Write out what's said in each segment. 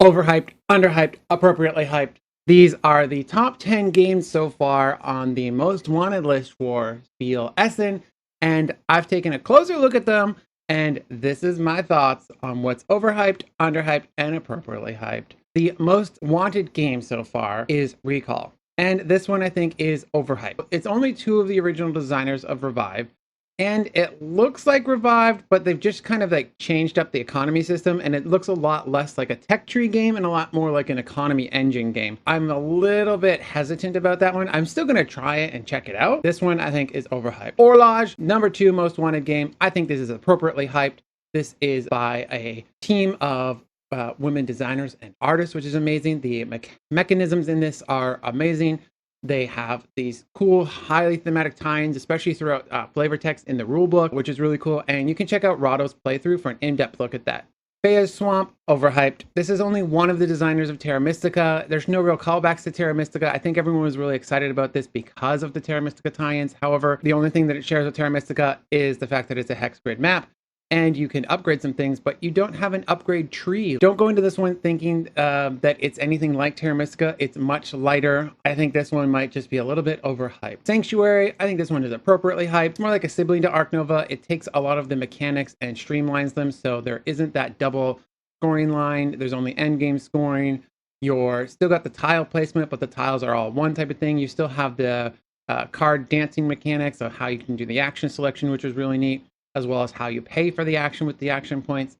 Overhyped, underhyped, appropriately hyped. These are the top 10 games so far on the most wanted list for SPIEL Essen, and I've taken a closer look at them, and this is my thoughts on what's overhyped, underhyped, and appropriately hyped. The most wanted game so far is Recall, and this one I think is overhyped. It's only two of the original designers of Revive, and it looks like Revived, but they've just kind of like changed up the economy system, and it looks a lot less like a tech tree game and a lot more like an economy engine game. I'm a little bit hesitant about that one. I'm still gonna try it and check it out. This one I think is overhyped. Orloj, number 2 most wanted game. I think this is appropriately hyped. This is by a team of women designers and artists, which is amazing. The mechanisms in this are amazing. They have these cool, highly thematic tie-ins, especially throughout flavor text in the rulebook, which is really cool. And you can check out Rado's playthrough for an in-depth look at that. Feya's Swamp, overhyped. This is only one of the designers of Terra Mystica. There's no real callbacks to Terra Mystica. I think everyone was really excited about this because of the Terra Mystica tie-ins. However, the only thing that it shares with Terra Mystica is the fact that it's a hex grid map, and you can upgrade some things, but you don't have an upgrade tree. Don't go into this one thinking that it's anything like Terra Mystica. It's much lighter. I think this one might just be a little bit overhyped. Sanctuary, I think this one is appropriately hyped. It's more like a sibling to Arc Nova. It takes a lot of the mechanics and streamlines them, so there isn't that double scoring line. There's only endgame scoring. You're still got the tile placement, but the tiles are all one type of thing. You still have the card dancing mechanics of how you can do the action selection, which is really neat, as well as how you pay for the action with the action points.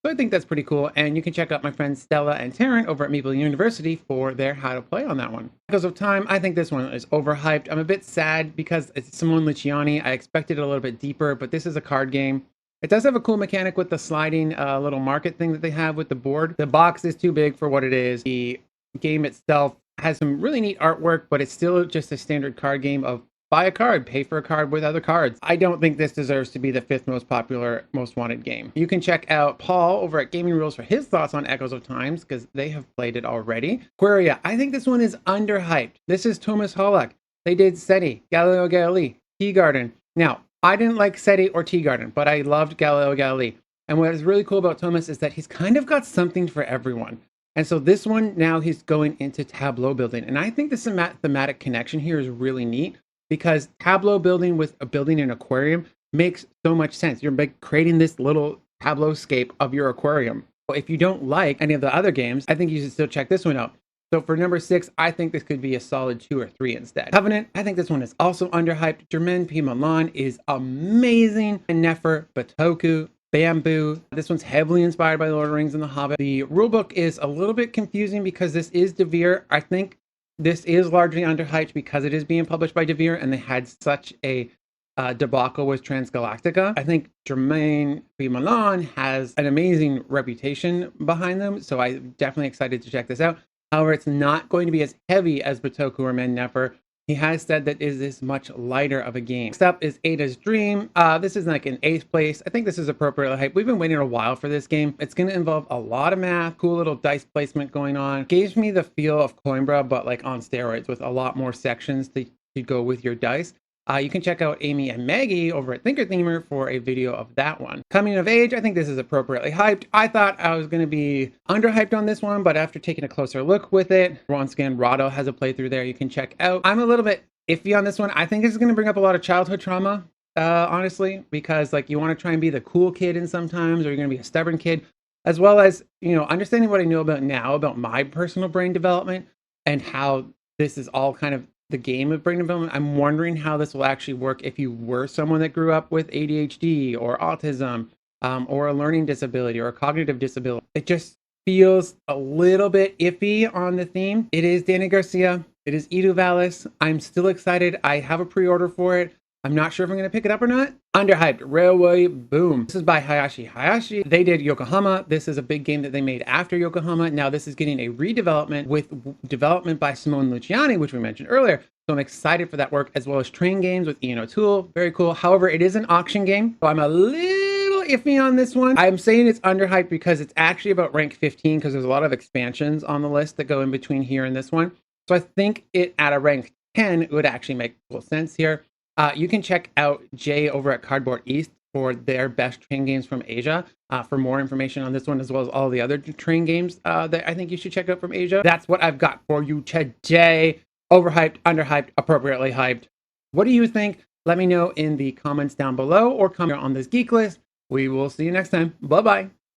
So I think that's pretty cool. And you can check out my friends Stella and Taryn over at Maple University for their how to play on that one. Because of time, I think this one is overhyped. I'm a bit sad because it's Simone Luciani. I expected it a little bit deeper, but this is a card game. It does have a cool mechanic with the sliding little market thing that they have with the board. The box is too big for what it is. The game itself has some really neat artwork, but it's still just a standard card game of buy a card, pay for a card with other cards. I don't think this deserves to be the 5th most popular, most wanted game. You can check out Paul over at Gaming Rules for his thoughts on Echoes of Times, because they have played it already. Aquaria, I think this one is underhyped. This is Thomas Holak. They did SETI, Galileo Galilei, Tea Garden. Now, I didn't like SETI or Tea Garden, but I loved Galileo Galilei. And what is really cool about Thomas is that he's kind of got something for everyone. And so this one, now he's going into tableau building. And I think the thematic connection here is really neat, because tableau building with building an aquarium makes so much sense. You're creating this little tableau scape of your aquarium. If you don't like any of the other games, I think you should still check this one out. So for number 6, I think this could be a solid 2 or 3 instead. Covenant, I think this one is also underhyped. Germain P. Milan is amazing. And Nefer, Batoku, Bamboo. This one's heavily inspired by Lord of the Rings and The Hobbit. The rulebook is a little bit confusing because this is Devere. I think this is largely underhyped because it is being published by Devere, and they had such a debacle with Transgalactica. I think Germain B. Milan has an amazing reputation behind them, so I'm definitely excited to check this out. However, it's not going to be as heavy as Batoku or Men Nefer. He has said that it is much lighter of a game. Next up is Ada's Dream. This is like an 8th place. I think this is appropriately hyped. We've been waiting a while for this game. It's going to involve a lot of math, cool little dice placement going on. Gives me the feel of Coimbra, but like on steroids with a lot more sections to go with your dice. You can check out Amy and Maggie over at Thinker Themer for a video of that one. Coming of Age, I think this is appropriately hyped. I thought I was going to be underhyped on this one, but after taking a closer look with it, once again, Rado has a playthrough there you can check out. I'm a little bit iffy on this one. I think this is going to bring up a lot of childhood trauma, honestly, because like you want to try and be the cool kid in sometimes, or you're going to be a stubborn kid, as well as, you know, understanding what I know about now about my personal brain development and how this is all kind of the game of brain development. I'm wondering how this will actually work if you were someone that grew up with ADHD or autism, or a learning disability or a cognitive disability. It just feels a little bit iffy on the theme. It is Danny Garcia. It is Edu Vallis. I'm still excited. I have a pre-order for it. I'm not sure if I'm going to pick it up or not. Underhyped, Railway Boom. This is by Hayashi. Hayashi, they did Yokohama. This is a big game that they made after Yokohama. Now this is getting a redevelopment with development by Simone Luciani, which we mentioned earlier. So I'm excited for that work, as well as Train Games with Ian O'Toole. Very cool. However, it is an auction game, so I'm a little iffy on this one. I'm saying it's underhyped because it's actually about rank 15, because there's a lot of expansions on the list that go in between here and this one. So I think it at a rank 10 would actually make full sense here. You can check out Jay over at Cardboard East for their best train games from Asia. For more information on this one, as well as all the other train games that I think you should check out from Asia, that's what I've got for you today. Overhyped, underhyped, appropriately hyped. What do you think? Let me know in the comments down below or comment on this geek list. We will see you next time. Bye-bye.